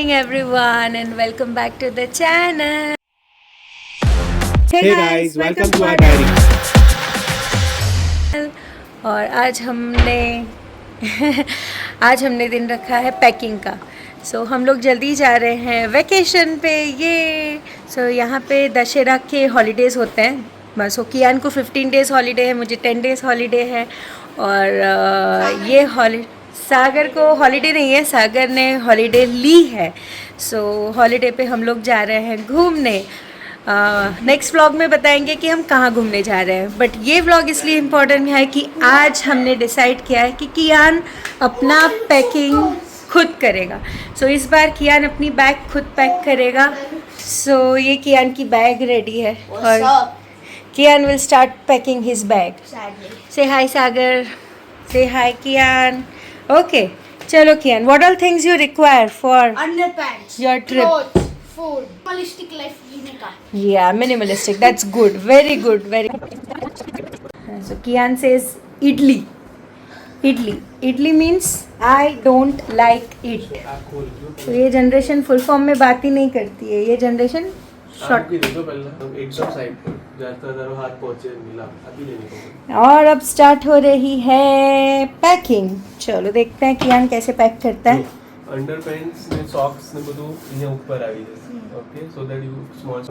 morning everyone and welcome back to the channel. Hey guys, welcome to our diary. और आज हमने आज हमने दिन रखा है पैकिंग का. सो हम लोग जल्दी जा रहे हैं वेकेशन पे. ये यहाँ पे दशहरा के हॉलीडेज़ होते हैं. बस कियान को 15 डेज़ हॉलीडे है, मुझे 10 डेज़ हॉलीडे है. और ये सागर को हॉलीडे नहीं है, सागर ने हॉलीडे ली है. सो हॉलीडे पे हम लोग जा रहे हैं घूमने. नेक्स्ट व्लॉग में बताएंगे कि हम कहाँ घूमने जा रहे हैं. बट ये व्लॉग इसलिए इम्पोर्टेंट है कि आज हमने डिसाइड किया है कि कियान अपना पैकिंग खुद करेगा. सो इस बार कियान अपनी बैग खुद पैक करेगा. सो ये कियान की बैग रेडी है और Kiaan will start packing his bag. Say hi Sagar, say hi Kiaan. Okay चलो Kiaan, what all things you require for underpants, your trip? clothes, food, minimalistic life जीने का. Yeah, minimalistic. That's good. Very good. Very good. So Kian says idli. Idli. Idli means I don't like it. तो ये generation full form में बात ही नहीं करती है. ये जनरेशन शॉर्ट. एकदम साइड पर ज्यादा हाथ पहुंचे मिला अभी लेने को. और अब स्टार्ट हो रही है पैकिंग. चलो देखते हैं कियान कैसे पैक करता है. अंडरपेंट्स ने सॉक्स ने બધું અહીંયા ઉપર આવી જશે. Okay, so that you small.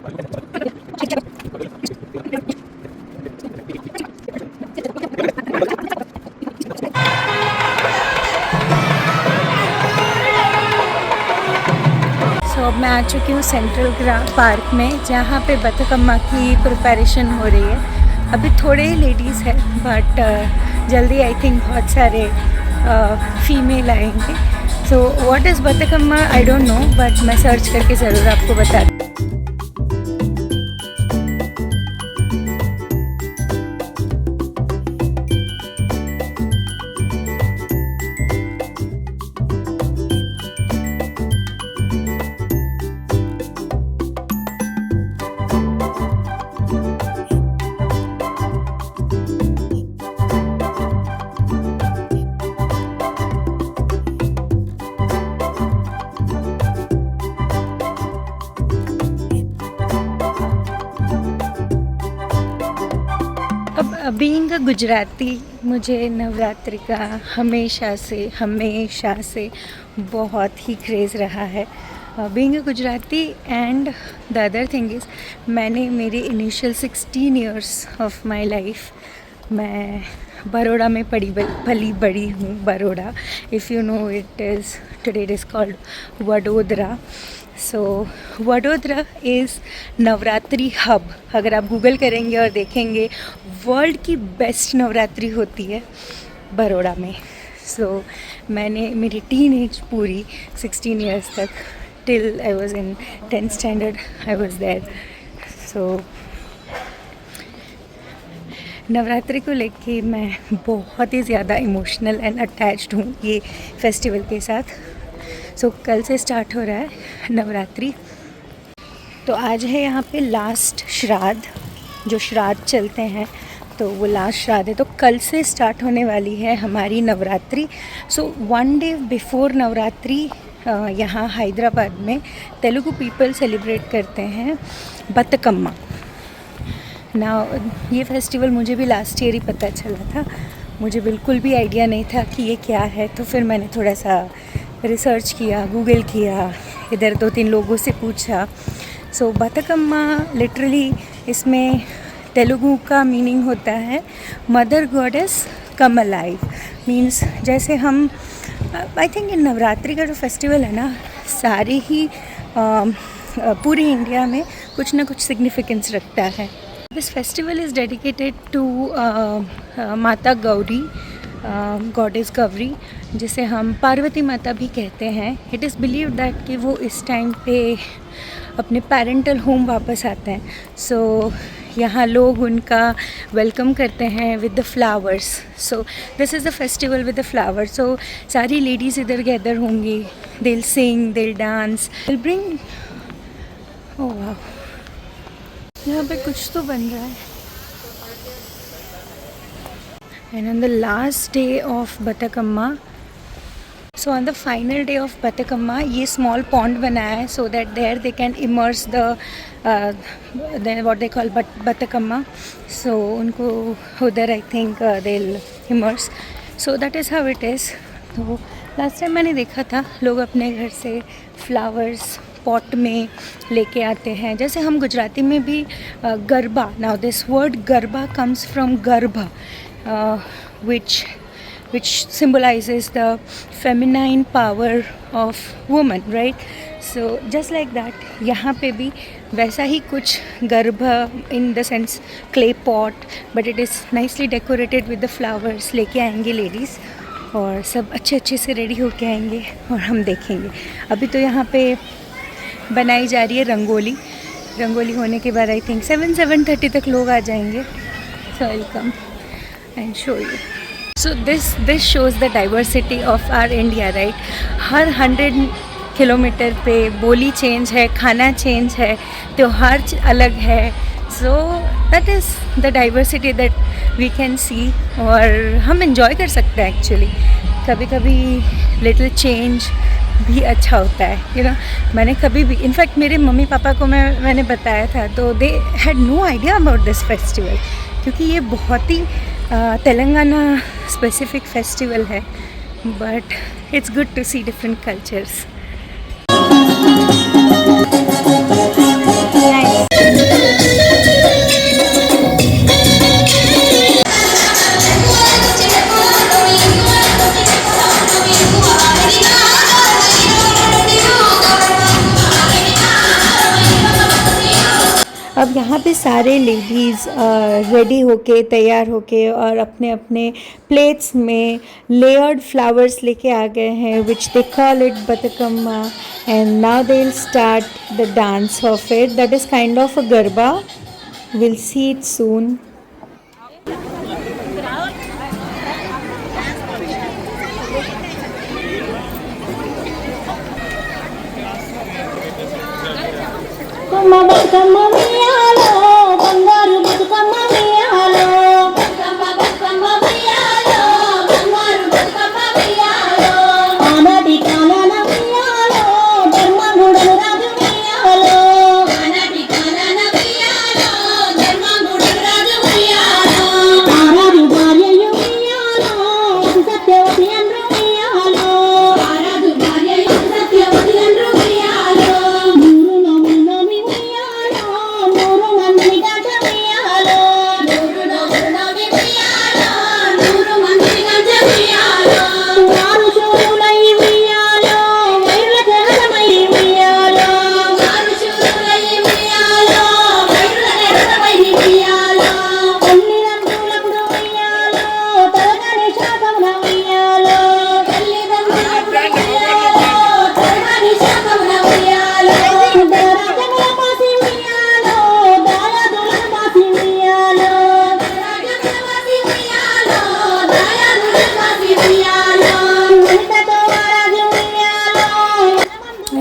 अब मैं आ चुकी हूँ सेंट्रल पार्क में, जहाँ पे बतकम्मा की प्रिपरेशन हो रही है. अभी थोड़े ही लेडीज़ हैं बट जल्दी आई थिंक बहुत सारे फीमेल आएंगे. So what is Bathukamma I don't know, but मैं सर्च करके ज़रूर आपको बता दूँ. अब बीइंग अ गुजराती, मुझे नवरात्रि का हमेशा से बहुत ही क्रेज़ रहा है. Being a Gujarati and the other thing is, मैंने मेरे initial 16 years of my life मैं बड़ौदा में पली बड़ी हूँ. Baroda, if you know it is, today it is called Vadodara. So Vadodara is Navratri hub. अगर आप गूगल करेंगे और देखेंगे, वर्ल्ड की बेस्ट नवरात्रि होती है बड़ौदा में. सो मैंने मेरी टीनेज पूरी 16 इयर्स तक, till I was in 10th standard, I was there. So Navratri को लेके मैं बहुत ही ज़्यादा इमोशनल एंड अटैच्ड हूँ ये फेस्टिवल के साथ. सो कल से स्टार्ट हो रहा है नवरात्रि. तो आज है यहाँ पे लास्ट श्राद्ध, जो श्राद्ध चलते हैं तो वो लास्ट श्राद्ध है. तो कल से स्टार्ट होने वाली है हमारी नवरात्रि. सो 1 डे बिफोर नवरात्रि यहाँ हैदराबाद में तेलुगु पीपल सेलिब्रेट करते हैं बतकम्मा. ना ये फेस्टिवल मुझे भी लास्ट ईयर ही पता चला था. मुझे बिल्कुल भी आइडिया नहीं था कि ये क्या है. तो फिर मैंने थोड़ा सा रिसर्च किया, गूगल किया, इधर 2-3 लोगों से पूछा. सो बतकम्मा लिटरली इसमें तेलुगु का मीनिंग होता है मदर गॉडेस कम अलाइव. मीन्स जैसे हम, आई थिंक इन नवरात्रि का जो फेस्टिवल है ना, सारे ही पूरे इंडिया में कुछ ना कुछ सिग्निफिकेंस रखता है. This festival is dedicated to Mata Gauri, goddess Gauri, जिसे हम पार्वती माता भी कहते हैं. इट इज़ बिलीव दैट कि वो इस टाइम पे अपने पेरेंटल होम वापस आते हैं. सो यहाँ लोग उनका वेलकम करते हैं with the flowers. So this is the festival with the flowers. So सारी लेडीज़ इधर गैदर होंगी, they will sing, they will dance, they will bring. Oh वाह, यहाँ पे कुछ तो बन रहा है. And on the last day of Batakamma, so on the final day of Bathukamma ये स्मॉल पॉन्ड बनाया है so that there they can immerse the what they call Bathukamma. So उनको उधर I think they immerse. So that is how it is. तो last time मैंने देखा था लोग अपने घर से फ्लावर्स पॉट में लेके आते हैं. जैसे हम गुजराती में भी garba, now this word garba comes from गर्भ which symbolizes the feminine power of woman, right? So just like that यहाँ पे भी वैसा ही कुछ गर्भ in the sense clay pot but it is nicely decorated with the flowers लेके आएंगे लेडीज़ और सब अच्छे अच्छे से रेडी होके आएंगे और हम देखेंगे. अभी तो यहाँ पे बनाई जा रही है रंगोली. रंगोली होने के बाद आई थिंक 7-7:30 तक लोग आ जाएंगे. So I will come and show you. So this shows the diversity of our India, right? हर 100 किलोमीटर पे बोली चेंज है, खाना चेंज है, त्योहार अलग है. So that is the diversity that we can see और हम enjoy कर सकते हैं एक्चुअली. कभी कभी little change भी अच्छा होता है, you know. मैंने कभी भी इनफैक्ट मेरे मम्मी पापा को मैंने बताया था तो they had no idea about this festival क्योंकि ये बहुत ही तेलंगाना स्पेसिफिक फेस्टिवल है. But it's good to see different cultures. अब यहाँ पे सारे लेडीज़ रेडी होके तैयार होके और अपने अपने प्लेट्स में लेयर्ड फ्लावर्स लेके आ गए हैं which they call it Bathukamma. And now they will start the dance of it that is kind of a garba. Will see it soon. Bathukamma ఉయ్యాలో బంగారు బతుకమ్మ ఉయ్యాలో బతుకమ్మ ఉయ్యాలో బంగారు బతుకమ్మ ఉయ్యాలో ఆనాటి కాలాన ఉయ్యాలో ధర్మగుడలు రాజు ఉయ్యాలో ఆనాటి కాలాన ఉయ్యాలో ధర్మగుడలు రాజు ఉయ్యాలో ఆరారు భార్యయు ఉయ్యాలో సత్యవతి అండ్రు ఉయ్యాలో ఆరారు భార్యయు సత్యవతి అండ్రు ఉయ్యాలో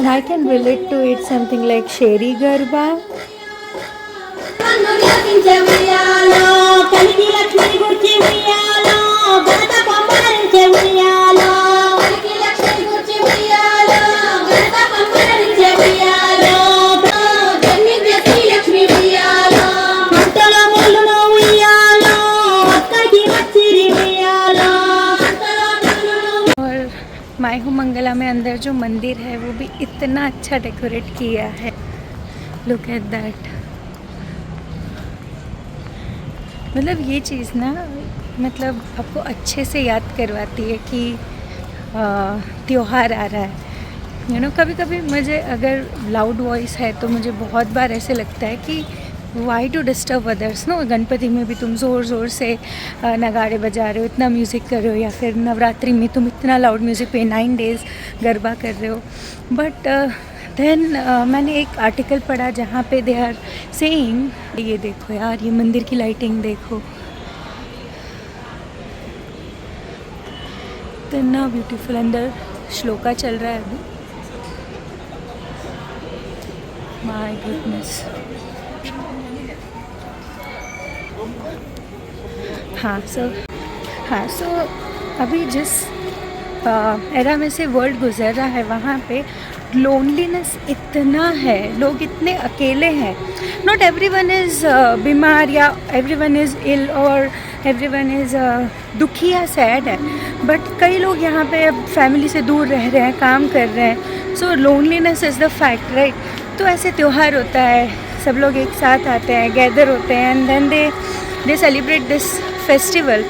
I can relate to it something like Sheri Garba. My हूँ मंगला में अंदर जो मंदिर है वो भी इतना अच्छा डेकोरेट किया है. Look at that. मतलब ये चीज़ ना मतलब आपको अच्छे से याद करवाती है कि त्योहार आ रहा है. यू नो कभी कभी मुझे अगर लाउड वॉइस है तो मुझे बहुत बार ऐसे लगता है कि why to disturb others. No Ganpati में भी तुम ज़ोर ज़ोर से नगाड़े बजा रहे हो, इतना म्यूज़िक कर रहे हो, या फिर नवरात्रि में तुम इतना लाउड म्यूज़िक पे 9 days गरबा कर रहे हो. बट देन मैंने एक आर्टिकल पढ़ा जहाँ पे दे आर सेइंग, ये देखो यार ये मंदिर की लाइटिंग देखो इतना ब्यूटीफुल. अंदर श्लोका चल रहा है अभी. My goodness. हाँ सो अभी जिस एरा में से वर्ल्ड गुजर रहा है, वहाँ पे लोनलीनेस इतना है, लोग इतने अकेले हैं. नॉट एवरीवन इज़ बीमार या एवरीवन इज़ इल और एवरीवन इज़ दुखी या सैड है, बट कई लोग यहाँ पे फैमिली से दूर रह रहे हैं, काम कर रहे हैं. So loneliness is the fact, right. तो ऐसे त्यौहार होता है, सब लोग एक साथ आते हैं, गैदर होते हैं, and then they celebrate this festival.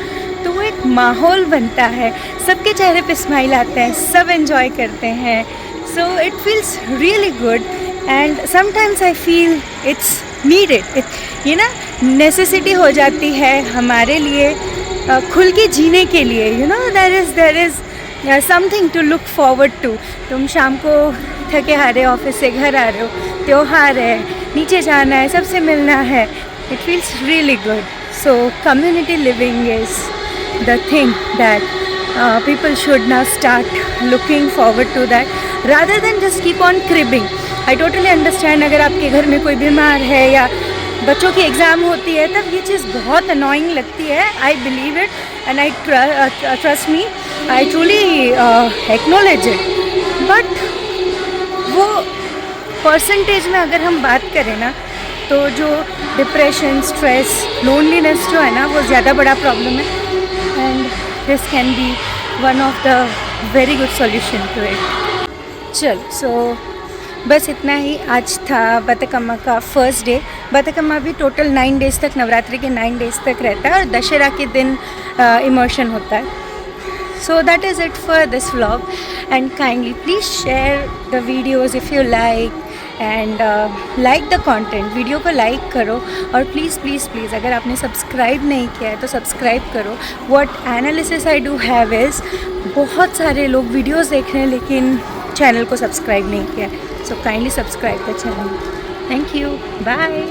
तो वो एक माहौल बनता है, सबके चेहरे पे स्माइल आते हैं, सब एंजॉय करते हैं. So it feels really good and sometimes I feel it's needed. ये ना नेसेसिटी हो जाती है हमारे लिए खुल के जीने के लिए. You know there is something to look forward to. तुम शाम को थके हारे ऑफिस से घर आ रहे हो, त्योहार है, नीचे जाना है, सबसे मिलना है. It feels really good. So community living is the thing that people should now start looking forward to that rather than just keep on cribbing. I totally understand अगर आपके घर में कोई बीमार है या बच्चों की एग्ज़ाम होती है तब ये चीज़ बहुत अनोइंग लगती है. I believe it and I trust me, I truly acknowledge it. But वो परसेंटेज में अगर हम बात करें ना तो जो डिप्रेशन, स्ट्रेस, लोनलीनेस जो है ना वो ज़्यादा बड़ा प्रॉब्लम है. And this can be one of the very good solution to it. चल so बस इतना ही. आज था बतकम्मा का फर्स्ट डे. बतकम्मा भी टोटल 9 डेज़ तक, नवरात्रि के 9 डेज़ तक रहता है और दशहरा के दिन इमर्शन होता है. So that is it for this vlog and kindly please share the videos if you like and like the content. Video को लाइक करो और प्लीज़ प्लीज़ प्लीज़ अगर आपने सब्सक्राइब नहीं किया है तो सब्सक्राइब करो. What analysis I do have is बहुत सारे लोग वीडियोस देख रहे हैं लेकिन चैनल को सब्सक्राइब नहीं किया है. So kindly subscribe the channel. Thank you. Bye.